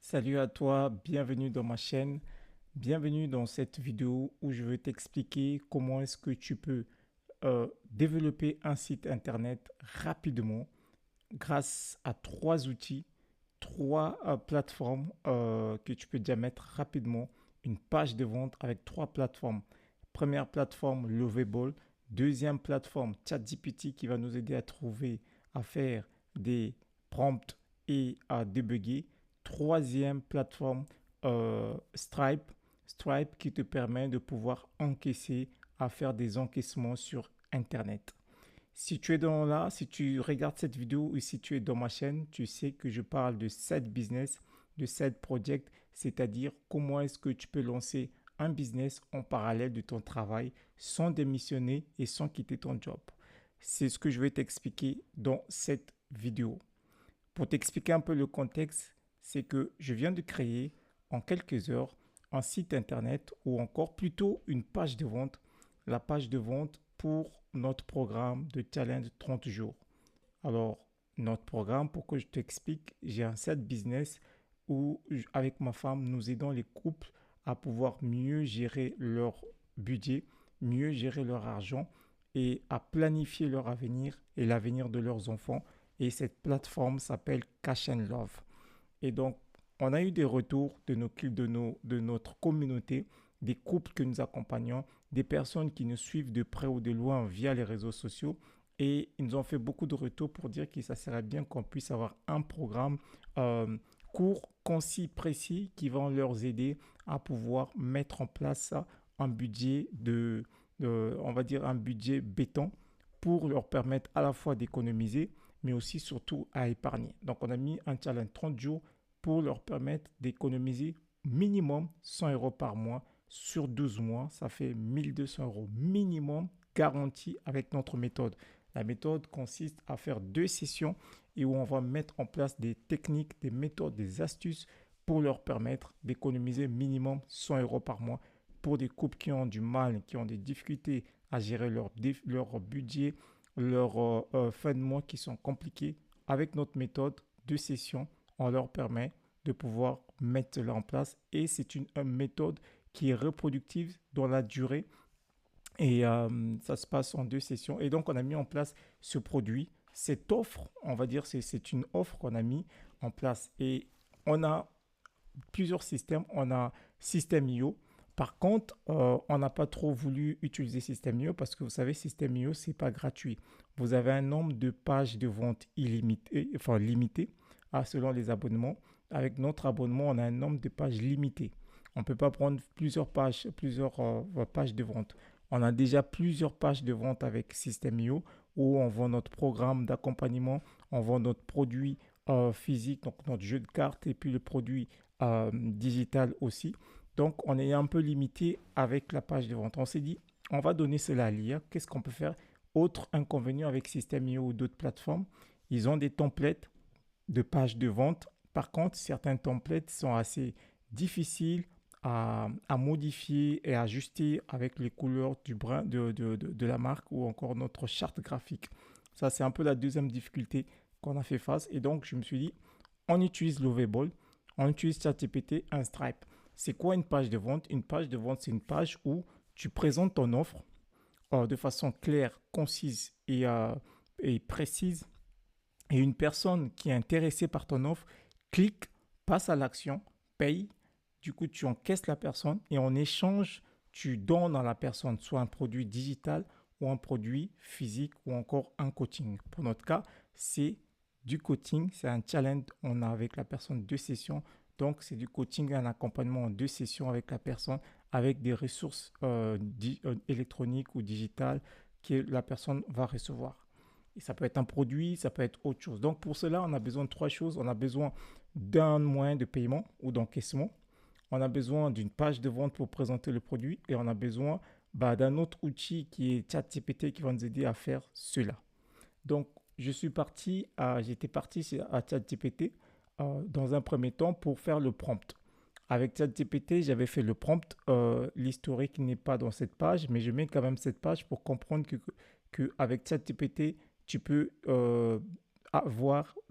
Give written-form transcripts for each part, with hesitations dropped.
Salut à toi, bienvenue dans ma chaîne, bienvenue dans cette vidéo où je vais t'expliquer comment est-ce que tu peux développer un site internet rapidement grâce à trois outils, trois plateformes que tu peux déjà mettre rapidement, une page de vente avec trois plateformes. Première plateforme, Lovable. Deuxième plateforme, ChatGPT qui va nous aider à trouver, à faire des prompts et à débugger. Troisième plateforme, Stripe. Stripe qui te permet de pouvoir encaisser, à faire des encaissements sur Internet. Si tu es dans là, si tu regardes cette vidéo ou si tu es dans ma chaîne, tu sais que je parle de side business, de side project, c'est-à-dire comment est-ce que tu peux lancer un business en parallèle de ton travail sans démissionner et sans quitter ton job. C'est ce que je vais t'expliquer dans cette vidéo. Pour t'expliquer un peu le contexte, c'est que je viens de créer en quelques heures un site internet ou encore plutôt une page de vente, la page de vente pour notre programme de challenge 30 jours. Alors, notre programme, pour que je t'explique, j'ai un site business où, avec ma femme, nous aidons les couples à pouvoir mieux gérer leur budget, mieux gérer leur argent et à planifier leur avenir et l'avenir de leurs enfants. Et cette plateforme s'appelle Cash and Love. Et donc, on a eu des retours de notre communauté, des couples que nous accompagnons, des personnes qui nous suivent de près ou de loin via les réseaux sociaux. Et ils nous ont fait beaucoup de retours pour dire que ça serait bien qu'on puisse avoir un programme euh, court, concis, précis, qui va leur aider à pouvoir mettre en place un budget on va dire un budget béton pour leur permettre à la fois d'économiser, mais aussi surtout à épargner. Donc on a mis un challenge 30 jours pour leur permettre d'économiser minimum 100 euros par mois sur 12 mois. Ça fait 1200 euros minimum garanti avec notre méthode. La méthode consiste à faire deux sessions et où on va mettre en place des techniques, des méthodes, des astuces pour leur permettre d'économiser minimum 100 euros par mois pour des couples qui ont du mal, qui ont des difficultés à gérer leur budget, leurs fins de mois qui sont compliqués. Avec notre méthode de session, on leur permet de pouvoir mettre cela en place et c'est une méthode qui est reproductive dans la durée et ça se passe en deux sessions. Et donc, on a mis en place ce produit, cette offre, on va dire, c'est une offre qu'on a mis en place. Et on a plusieurs systèmes. On a System.io. Par contre, on n'a pas trop voulu utiliser System.io parce que vous savez, System.io, c'est pas gratuit. Vous avez un nombre de pages de vente illimité, enfin limité, selon les abonnements. Avec notre abonnement, on a un nombre de pages limité. On ne peut pas prendre plusieurs pages de vente. On a déjà plusieurs pages de vente avec System.io où on vend notre programme d'accompagnement, on vend notre produit physique, donc notre jeu de cartes et puis le produit digital aussi. Donc, on est un peu limité avec la page de vente. On s'est dit, on va donner cela à l'IA. Qu'est-ce qu'on peut faire? Autre inconvénient avec System.io ou d'autres plateformes, ils ont des templates de pages de vente. Par contre, certains templates sont assez difficiles à modifier et à ajuster avec les couleurs du brin de la marque ou encore notre charte graphique. Ça, c'est un peu la deuxième difficulté qu'on a fait face. Et donc, je me suis dit, on utilise Lovable, on utilise ChatGPT, un Stripe. C'est quoi une page de vente? Une page de vente, c'est une page où tu présentes ton offre de façon claire, concise et précise. Et une personne qui est intéressée par ton offre clique, passe à l'action, paye. Du coup, tu encaisses la personne et en échange, tu donnes à la personne soit un produit digital ou un produit physique ou encore un coaching. Pour notre cas, c'est du coaching, c'est un challenge. On a avec la personne deux sessions. Donc, c'est du coaching et un accompagnement en deux sessions avec la personne, avec des ressources électroniques ou digitales que la personne va recevoir. Et ça peut être un produit, ça peut être autre chose. Donc, pour cela, on a besoin de trois choses. On a besoin d'un moyen de paiement ou d'encaissement. On a besoin d'une page de vente pour présenter le produit et on a besoin d'un autre outil qui est ChatGPT qui va nous aider à faire cela. Donc, j'étais parti à ChatGPT dans un premier temps pour faire le prompt. Avec ChatGPT, j'avais fait le prompt. L'historique n'est pas dans cette page, mais je mets quand même cette page pour comprendre que avec ChatGPT, tu peux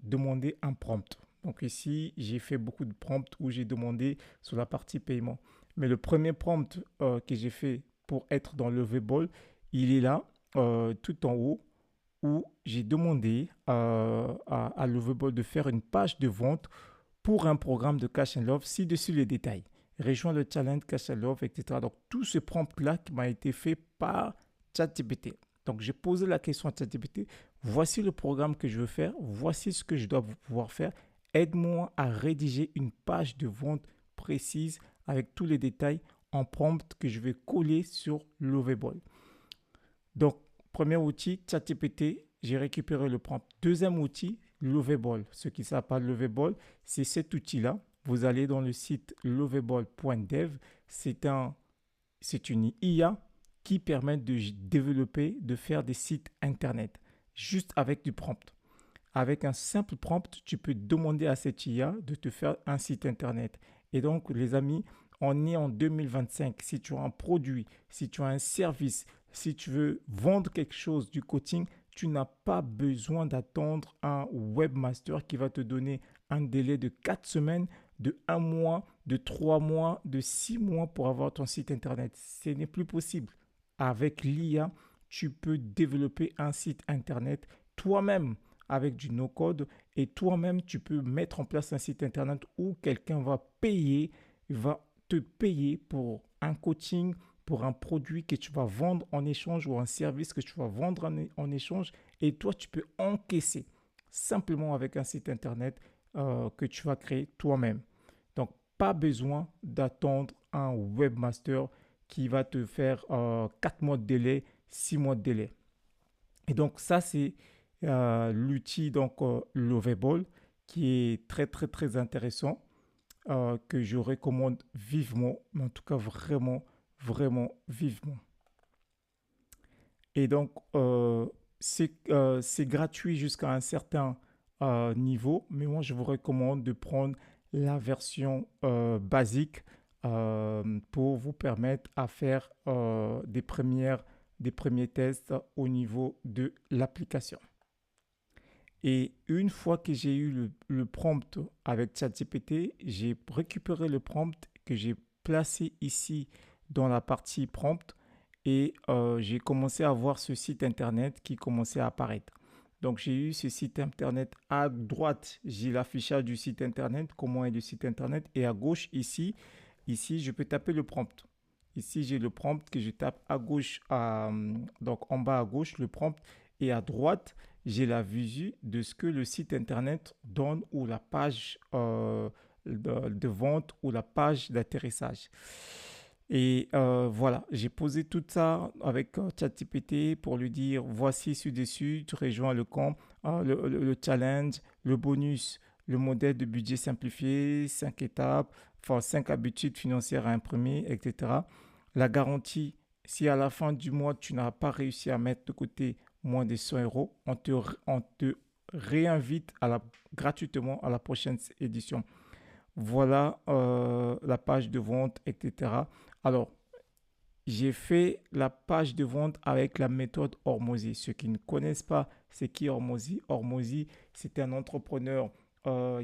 demander un prompt. Donc ici, j'ai fait beaucoup de prompts où j'ai demandé sur la partie paiement. Mais le premier prompt que j'ai fait pour être dans Lovable, il est là, tout en haut, où j'ai demandé à Lovable de faire une page de vente pour un programme de Cash and Love, ci-dessus les détails. Rejoins le challenge Cash and Love, etc. Donc, tout ce prompt-là qui m'a été fait par ChatGPT. Donc, j'ai posé la question à ChatGPT. Voici le programme que je veux faire. Voici ce que je dois pouvoir faire. Aide-moi à rédiger une page de vente précise avec tous les détails en prompt que je vais coller sur Lovable. Donc, premier outil, ChatGPT, j'ai récupéré le prompt. Deuxième outil, Lovable. Ce qui s'appelle Lovable, c'est cet outil-là. Vous allez dans le site lovable.dev. C'est une IA qui permet de développer, de faire des sites internet juste avec du prompt. Avec un simple prompt, tu peux demander à cette IA de te faire un site internet. Et donc, les amis, on est en 2025. Si tu as un produit, si tu as un service, si tu veux vendre quelque chose du coaching, tu n'as pas besoin d'attendre un webmaster qui va te donner un délai de 4 semaines, de 1 mois, de 3 mois, de 6 mois pour avoir ton site internet. Ce n'est plus possible. Avec l'IA, tu peux développer un site internet toi-même avec du no-code et toi-même, tu peux mettre en place un site internet où quelqu'un va te payer pour un coaching, pour un produit que tu vas vendre en échange ou un service que tu vas vendre en échange et toi, tu peux encaisser simplement avec un site internet que tu vas créer toi-même. Donc, pas besoin d'attendre un webmaster qui va te faire 4 mois de délai, 6 mois de délai. Et donc, ça, c'est l'outil donc Lovable qui est très, très, très intéressant que je recommande vivement, mais en tout cas vraiment, vraiment vivement. Et donc, c'est gratuit jusqu'à un certain niveau, mais moi, je vous recommande de prendre la version basique pour vous permettre à faire des premiers tests au niveau de l'application. Et une fois que j'ai eu le prompt avec ChatGPT, j'ai récupéré le prompt que j'ai placé ici dans la partie prompt et j'ai commencé à voir ce site internet qui commençait à apparaître. Donc j'ai eu ce site internet à droite, j'ai l'affichage du site internet, comment est le site internet, et à gauche ici, je peux taper le prompt. Ici j'ai le prompt que je tape à gauche, donc en bas à gauche le prompt, et à droite j'ai la visu de ce que le site internet donne ou la page de vente ou la page d'atterrissage. Et voilà, j'ai posé tout ça avec ChatGPT pour lui dire voici ci-dessus, tu rejoins le camp, le challenge, le bonus, le modèle de budget simplifié, 5 étapes, enfin 5 habitudes financières à imprimer, etc. La garantie, si à la fin du mois tu n'as pas réussi à mettre de côté moins de 100 euros, on te réinvite gratuitement à la prochaine édition. Voilà la page de vente, etc. Alors, j'ai fait la page de vente avec la méthode Hormozy. Ceux qui ne connaissent pas, c'est qui Hormozy? Hormozy, c'est un entrepreneur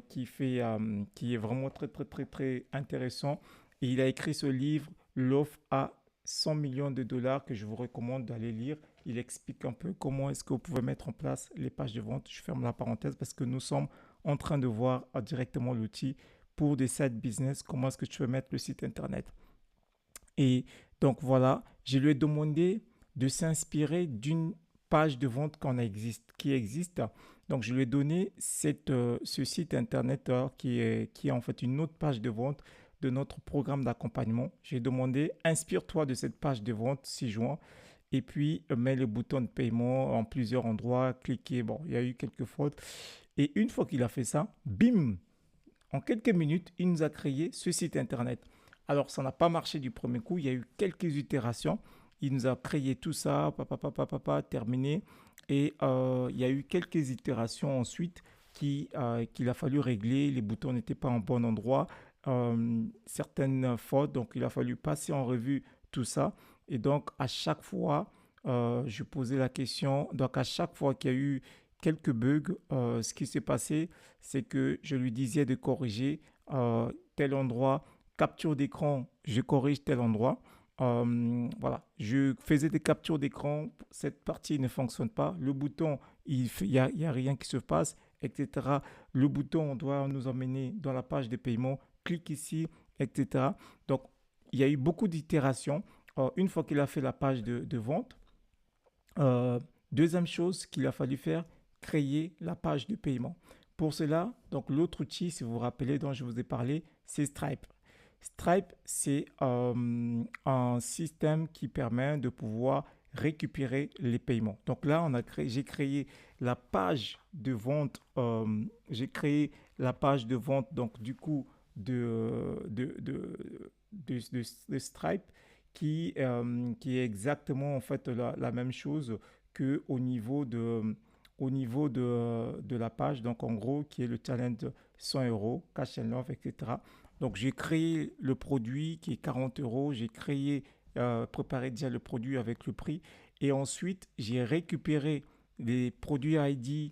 qui est vraiment très, très, très, très intéressant. Et il a écrit ce livre, L'offre à 100 millions de dollars, que je vous recommande d'aller lire. Il explique un peu comment est-ce que vous pouvez mettre en place les pages de vente. Je ferme la parenthèse parce que nous sommes en train de voir directement l'outil pour des side business, comment est-ce que tu peux mettre le site internet. Et donc voilà, je lui ai demandé de s'inspirer d'une page de vente qui existe. Donc je lui ai donné ce site internet qui est en fait une autre page de vente de notre programme d'accompagnement. J'ai demandé, inspire-toi de cette page de vente ci-joint et puis mets le bouton de paiement en plusieurs endroits, cliquez. Bon, il y a eu quelques fautes. Et une fois qu'il a fait ça, bim, en quelques minutes, il nous a créé ce site internet. Alors, ça n'a pas marché du premier coup. Il y a eu quelques itérations. Il nous a créé tout ça, terminé. Et il y a eu quelques itérations ensuite qu'il a fallu régler. Les boutons n'étaient pas en bon endroit. Certaines fautes. Donc, il a fallu passer en revue tout ça. Et donc, à chaque fois, je posais la question. Donc, à chaque fois qu'il y a eu quelques bugs. Ce qui s'est passé, c'est que je lui disais de corriger tel endroit, capture d'écran, je corrige tel endroit. Voilà, je faisais des captures d'écran, cette partie ne fonctionne pas, le bouton, il y a rien qui se passe, etc. Le bouton doit nous emmener dans la page de paiement, clique ici, etc. Donc, il y a eu beaucoup d'itérations. Une fois qu'il a fait la page de vente, euh, deuxième chose qu'il a fallu faire, créer la page de paiement. Pour cela, donc l'autre outil, si vous vous rappelez, dont je vous ai parlé, c'est Stripe. Stripe, c'est un système qui permet de pouvoir récupérer les paiements. Donc là, j'ai créé la page de vente. J'ai créé la page de vente, donc du coup, de Stripe qui est exactement en fait la même chose que au niveau de la page. Donc en gros, qui est le challenge 100 euros, cash and love, etc. Donc j'ai créé le produit qui est 40 euros. J'ai préparé déjà le produit avec le prix. Et ensuite, j'ai récupéré les produits ID,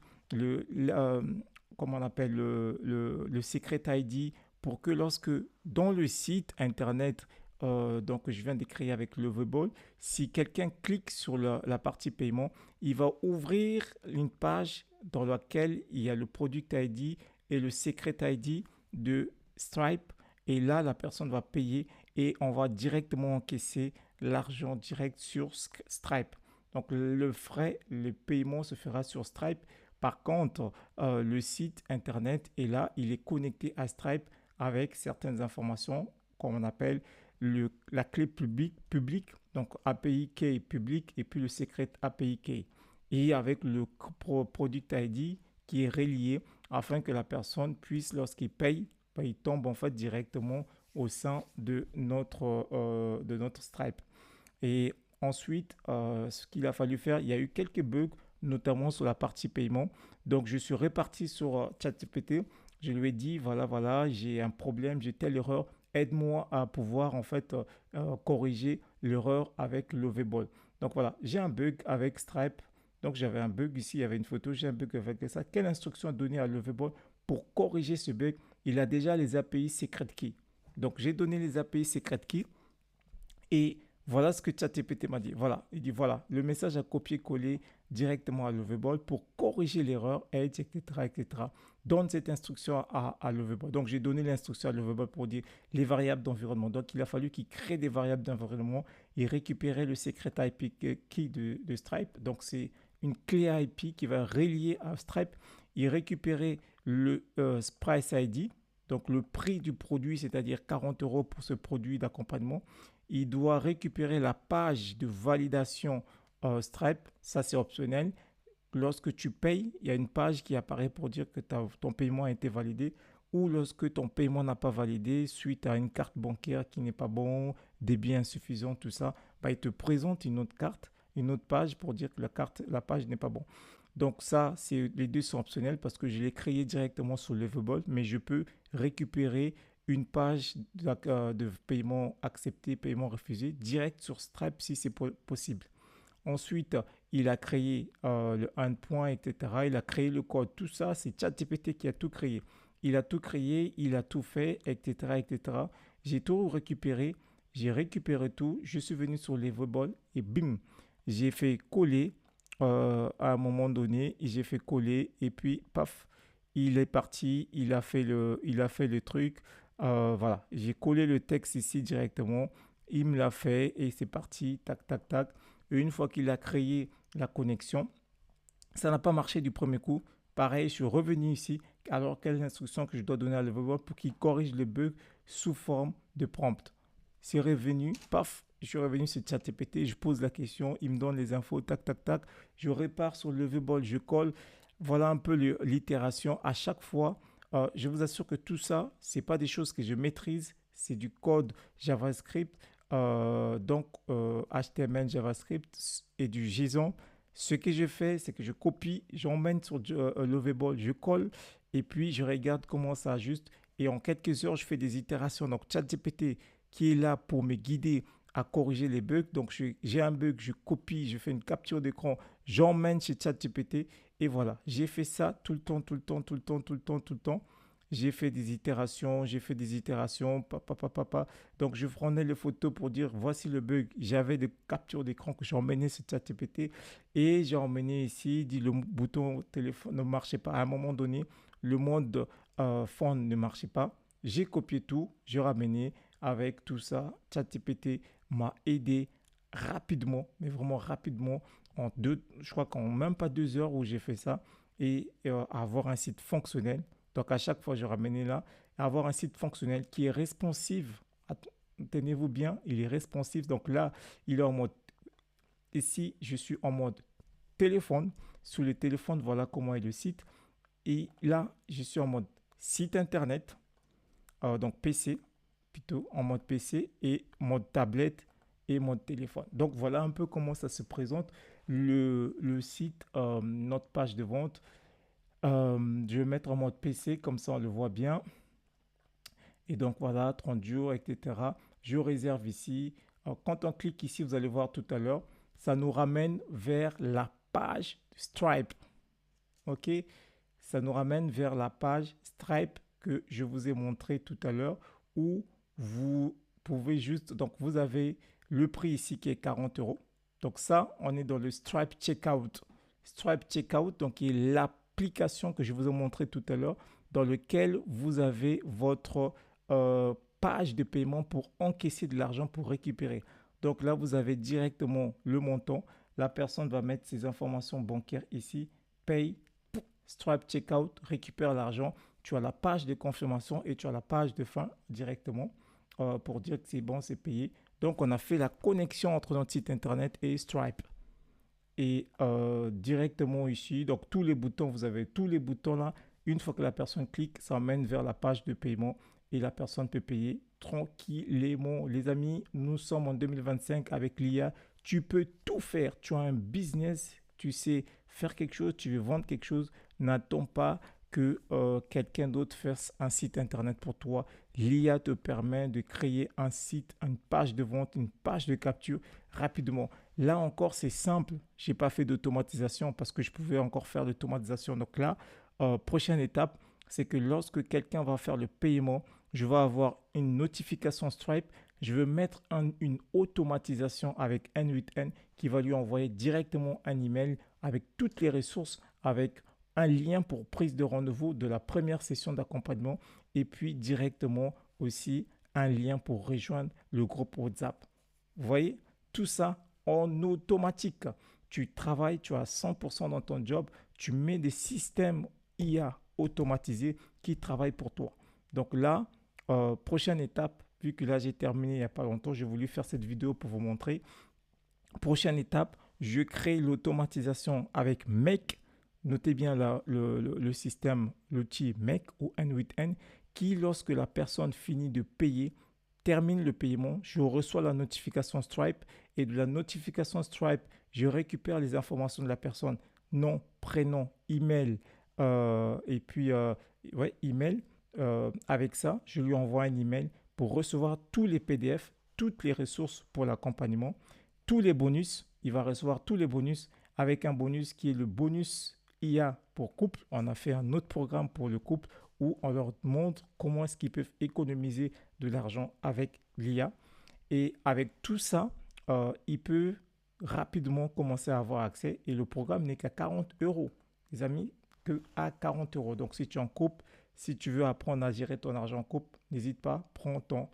comment on appelle, le secret ID pour que lorsque dans le site internet donc je viens de créer avec Lovable, si quelqu'un clique sur la partie paiement, il va ouvrir une page dans laquelle il y a le Product ID et le Secret ID de Stripe. Et là, la personne va payer et on va directement encaisser l'argent direct sur Stripe. Donc le frais, le paiement se fera sur Stripe. Par contre, le site internet est là, il est connecté à Stripe avec certaines informations qu'on appelle la clé publique, donc API key public et puis le secret API key. Et avec le product ID qui est relié afin que la personne puisse, lorsqu'il paye, il tombe en fait directement au sein de notre Stripe. Et ensuite, ce qu'il a fallu faire, il y a eu quelques bugs, notamment sur la partie paiement. Donc, je suis reparti sur ChatGPT. Je lui ai dit, voilà, voilà, j'ai un problème, j'ai telle erreur. Aide-moi à pouvoir en fait corriger l'erreur avec Lovable. Donc voilà, j'ai un bug avec Stripe. Donc j'avais un bug ici, il y avait une photo, j'ai un bug avec ça. Quelle instruction donner à Lovable pour corriger ce bug? Il a déjà les API Secret Key. Donc j'ai donné les API Secret Key et voilà ce que ChatGPT m'a dit. Voilà, il dit voilà, le message à copier-coller directement à Lovable pour corriger l'erreur, Edge, etc., etc. Donne cette instruction à Lovable. Donc, j'ai donné l'instruction à Lovable pour dire les variables d'environnement. Donc, il a fallu qu'il crée des variables d'environnement et récupérer le secret IP key de Stripe. Donc, c'est une clé IP qui va relier à Stripe et récupérer le Price ID, donc le prix du produit, c'est-à-dire 40 euros pour ce produit d'accompagnement. Il doit récupérer la page de validation Stripe, ça c'est optionnel. Lorsque tu payes, il y a une page qui apparaît pour dire que ton paiement a été validé ou lorsque ton paiement n'a pas validé suite à une carte bancaire qui n'est pas bon, débit insuffisant, tout ça, bah, il te présente une autre carte, une autre page pour dire que la page n'est pas bon. Donc ça, les deux sont optionnels parce que je l'ai créé directement sur Lovable, mais je peux récupérer une page de paiement accepté, paiement refusé, direct sur Stripe si c'est possible. Ensuite, il a créé le endpoint, etc. Il a créé le code. Tout ça, c'est ChatGPT qui a tout créé. Il a tout créé, il a tout fait, etc. etc. J'ai tout récupéré. J'ai récupéré tout. Je suis venu sur Lovable et bim, j'ai fait coller à un moment donné. J'ai fait coller et puis paf, il est parti. Il a fait le truc. Voilà, j'ai collé le texte ici directement. Il me l'a fait et c'est parti. Tac, tac, tac. Et une fois qu'il a créé la connexion, ça n'a pas marché du premier coup. Pareil, je suis revenu ici. Alors, quelles instructions que je dois donner à Lovable pour qu'il corrige le bug sous forme de prompt? C'est revenu, paf, je suis revenu sur ChatGPT, je pose la question, il me donne les infos, tac, tac, tac. Je repars sur Lovable, je colle. Voilà un peu l'itération à chaque fois. Je vous assure que tout ça, ce n'est pas des choses que je maîtrise, c'est du code JavaScript. Donc HTML, JavaScript et du JSON. Ce que je fais, c'est que je copie, j'emmène sur Lovable, je colle et puis je regarde comment ça ajuste. Et en quelques heures, je fais des itérations. Donc ChatGPT qui est là pour me guider à corriger les bugs. Donc, j'ai un bug, je copie, je fais une capture d'écran, j'emmène chez ChatGPT et voilà. J'ai fait ça tout le temps, tout le temps, tout le temps, tout le temps, tout le temps. J'ai fait des itérations, papa, papa, papa. Donc, je prenais les photos pour dire voici le bug. J'avais des captures d'écran que j'ai emmenées sur ChatGPT et j'ai emmené ici, dit le bouton téléphone ne marchait pas. À un moment donné, le mode fond ne marchait pas. J'ai copié tout, j'ai ramené avec tout ça. ChatGPT m'a aidé rapidement, mais vraiment rapidement, je crois qu'en même pas 2 heures où j'ai fait ça, et avoir un site fonctionnel. Donc à chaque fois, je ramenais là, avoir un site fonctionnel qui est responsive. Tenez-vous bien, il est responsive. Donc là, il est en mode, ici, je suis en mode téléphone. Sous le téléphone, voilà comment est le site. Et là, je suis en mode site internet, donc PC, plutôt en mode PC et mode tablette et mode téléphone. Donc voilà un peu comment ça se présente le site, notre page de vente. Je vais mettre en mode PC, comme ça on le voit bien. Et donc voilà, 30 jours, etc. Je réserve ici. Alors, quand on clique ici, vous allez voir tout à l'heure, ça nous ramène vers la page Stripe. OK? Ça nous ramène vers la page Stripe que je vous ai montré tout à l'heure où vous pouvez juste, donc vous avez le prix ici qui est 40 euros. Donc ça, on est dans le Stripe Checkout. Stripe Checkout, donc qui est l'application que je vous ai montré tout à l'heure dans lequel vous avez votre page de paiement pour encaisser de l'argent pour récupérer. Donc là, vous avez directement le montant. La personne va mettre ses informations bancaires ici, paye, Stripe Checkout, récupère l'argent. Tu as la page de confirmation et tu as la page de fin directement pour dire que c'est bon, c'est payé. Donc, on a fait la connexion entre notre site internet et Stripe. Et directement ici, donc tous les boutons, vous avez tous les boutons là. Une fois que la personne clique, ça emmène vers la page de paiement et la personne peut payer tranquillement. Les amis, nous sommes en 2025 avec l'IA. Tu peux tout faire. Tu as un business, tu sais faire quelque chose, tu veux vendre quelque chose. N'attends pas que quelqu'un d'autre fasse un site internet pour toi. L'IA te permet de créer un site, une page de vente, une page de capture rapidement. Là encore, c'est simple. Je n'ai pas fait d'automatisation parce que je pouvais encore faire d'automatisation. Donc là, prochaine étape, c'est que lorsque quelqu'un va faire le paiement, je vais avoir une notification Stripe. Je vais mettre une automatisation avec N8N qui va lui envoyer directement un email avec toutes les ressources, avec un lien pour prise de rendez-vous de la première session d'accompagnement et puis directement aussi un lien pour rejoindre le groupe WhatsApp. Vous voyez, tout ça en automatique. Tu travailles, tu as 100% dans ton job, tu mets des systèmes IA automatisés qui travaillent pour toi. Donc là, prochaine étape, vu que là j'ai terminé il n'y a pas longtemps, j'ai voulu faire cette vidéo pour vous montrer. Prochaine étape, je crée l'automatisation avec Make. Notez bien le système, l'outil Make ou N8N qui, lorsque la personne finit de payer, termine le paiement, je reçois la notification Stripe et de la notification Stripe, je récupère les informations de la personne, nom, prénom, email et puis ouais, email. Avec ça, je lui envoie un email pour recevoir tous les PDF, toutes les ressources pour l'accompagnement, tous les bonus. Il va recevoir tous les bonus avec un bonus qui est le bonus IA pour couple. On a fait un autre programme pour le couple où on leur montre comment est-ce qu'ils peuvent économiser de l'argent avec l'IA. Et avec tout ça, il peut rapidement commencer à avoir accès. Et le programme n'est qu'à 40 euros, les amis, que à 40 euros. Donc, si tu es en couple, si tu veux apprendre à gérer ton argent en couple, n'hésite pas, prends ton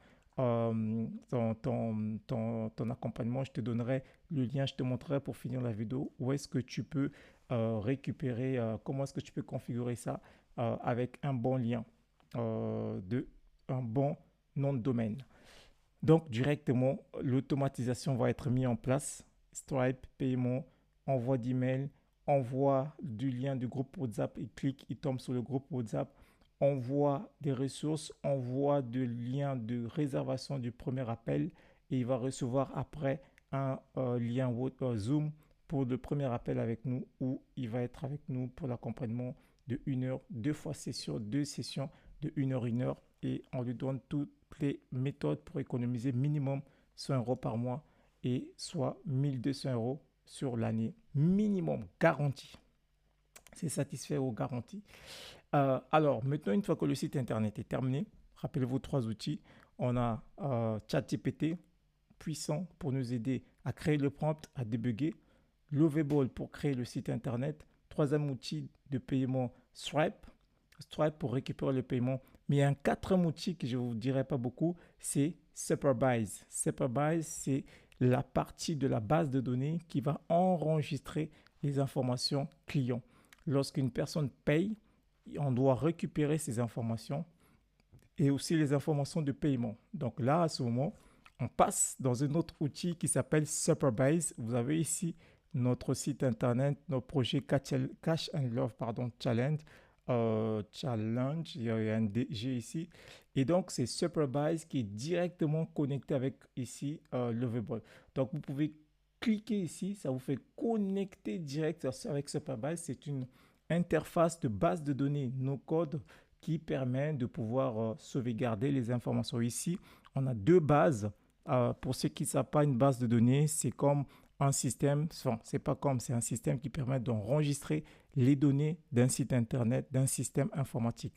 accompagnement. Je te donnerai le lien, je te montrerai pour finir la vidéo où est-ce que tu peux récupérer, comment est-ce que tu peux configurer ça avec un bon lien, un bon nom de domaine. Donc, directement, l'automatisation va être mise en place. Stripe, paiement, envoi d'email, envoi du lien du groupe WhatsApp, il clique, il tombe sur le groupe WhatsApp, envoi des ressources, envoi de lien de réservation du premier appel et il va recevoir après un lien Zoom pour le premier appel avec nous où il va être avec nous pour l'accompagnement de 1 heure, 2 fois session, 2 sessions de 1 heure, 1 heure et on lui donne toutes les méthodes pour économiser minimum 100 euros par mois et soit 1200 euros sur l'année minimum, garanti. C'est satisfait ou garanti. Alors, maintenant, une fois que le site internet est terminé, rappelez-vous trois outils. On a ChatGPT, puissant pour nous aider à créer le prompt, à débugger. Lovable pour créer le site internet. Troisième outil de paiement, Stripe. Stripe pour récupérer le paiement. Mais il y a un quatrième outil que je ne vous dirai pas beaucoup, c'est Superbase. Superbase, c'est la partie de la base de données qui va enregistrer les informations clients. Lorsqu'une personne paye, on doit récupérer ces informations et aussi les informations de paiement. Donc là, à ce moment, on passe dans un autre outil qui s'appelle Superbase. Vous avez ici notre site internet, notre projet Cash and Love Challenge. Challenge, il y a un DG ici. Et donc, c'est Superbase qui est directement connecté avec ici Lovable. Donc, vous pouvez cliquer ici, ça vous fait connecter direct avec Superbase. C'est une interface de base de données no code qui permet de pouvoir sauvegarder les informations. Ici, on a deux bases. Pour ceux qui ne savent pas, une base de données, c'est comme un système, enfin, c'est pas comme, c'est un système qui permet d'enregistrer les données d'un site internet, d'un système informatique.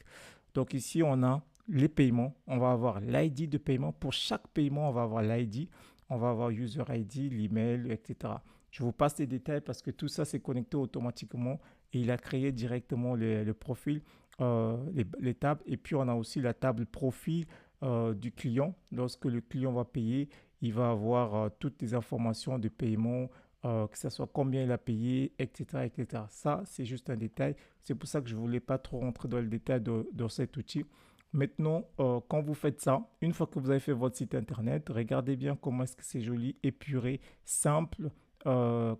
Donc ici, on a les paiements. On va avoir l'ID de paiement. Pour chaque paiement, on va avoir l'ID. On va avoir user ID, l'email, etc. Je vous passe les détails parce que tout ça, c'est connecté automatiquement et il a créé directement le profil, les tables. Et puis, on a aussi la table profil du client. Lorsque le client va payer, il va avoir toutes les informations de paiement, que ce soit combien il a payé, etc., etc. Ça, c'est juste un détail. C'est pour ça que je ne voulais pas trop rentrer dans le détail de cet outil. Maintenant, quand vous faites ça, une fois que vous avez fait votre site internet, regardez bien comment est-ce que c'est joli, épuré, simple,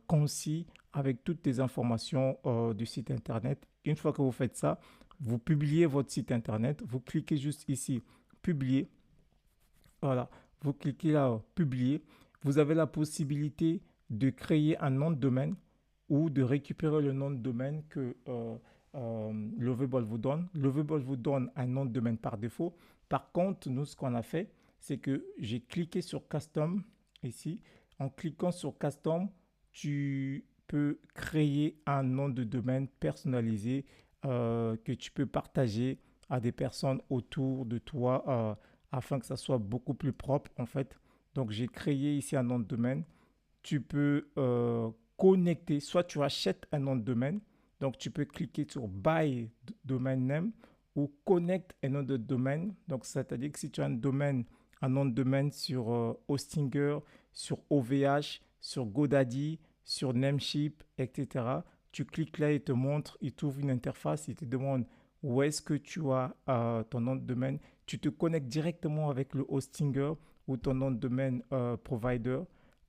concis, avec toutes les informations du site internet. Une fois que vous faites ça, vous publiez votre site internet, vous cliquez juste ici, publier. Voilà, vous cliquez là, publier. Vous avez la possibilité de créer un nom de domaine ou de récupérer le nom de domaine que Lovable vous donne. Lovable vous donne un nom de domaine par défaut. Par contre, nous, ce qu'on a fait, c'est que j'ai cliqué sur Custom ici. En cliquant sur Custom, tu peux créer un nom de domaine personnalisé que tu peux partager à des personnes autour de toi afin que ça soit beaucoup plus propre en fait. Donc, j'ai créé ici un nom de domaine. Tu peux connecter, soit tu achètes un nom de domaine, donc tu peux cliquer sur Buy Domain Name ou Connect un nom de domaine. Donc, c'est-à-dire que si tu as un nom de domaine sur Hostinger, sur OVH, sur GoDaddy, sur Namecheap, etc., tu cliques là, il te montre, il t'ouvre une interface, il te demande où est-ce que tu as ton nom de domaine. Tu te connectes directement avec le Hostinger ou ton nom de domaine provider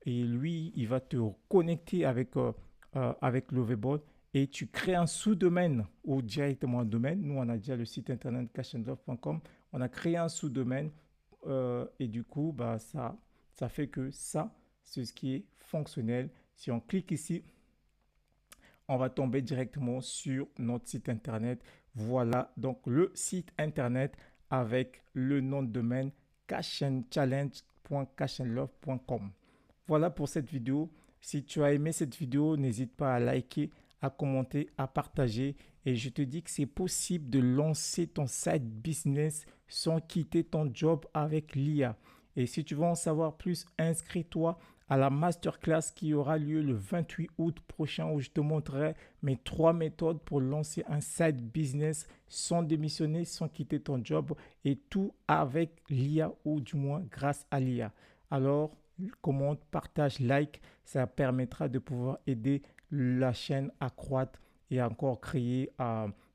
et lui, il va te connecter avec Lovable et tu crées un sous-domaine ou directement un domaine. Nous, on a déjà le site internet cashandlove.com. On a créé un sous-domaine et du coup, bah, ça fait que ça, c'est ce qui est fonctionnel. Si on clique ici, on va tomber directement sur notre site internet. Voilà donc le site internet avec le nom de domaine cashandchallenge.cashandlove.com. Voilà pour cette vidéo. Si tu as aimé cette vidéo, n'hésite pas à liker, à commenter, à partager. Et je te dis que c'est possible de lancer ton side business sans quitter ton job avec l'IA. Et si tu veux en savoir plus, inscris-toi à la masterclass qui aura lieu le 28 août prochain où je te montrerai mes 3 méthodes pour lancer un side business sans démissionner, sans quitter ton job et tout avec l'IA ou du moins grâce à l'IA. Alors, commente, partage, like, ça permettra de pouvoir aider la chaîne à croître et à encore créer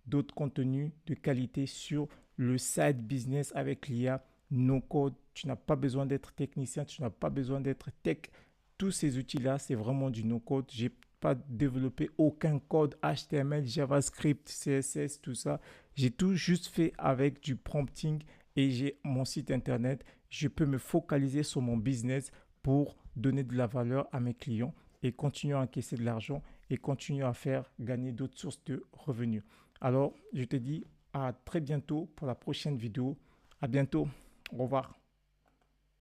d'autres contenus de qualité sur le side business avec l'IA. No code, tu n'as pas besoin d'être technicien, tu n'as pas besoin d'être tech. Tous ces outils-là, c'est vraiment du no code. Je n'ai pas développé aucun code HTML, JavaScript, CSS, tout ça. J'ai tout juste fait avec du prompting et j'ai mon site internet. Je peux me focaliser sur mon business pour donner de la valeur à mes clients et continuer à encaisser de l'argent et continuer à faire gagner d'autres sources de revenus. Alors, je te dis à très bientôt pour la prochaine vidéo. À bientôt. Au revoir.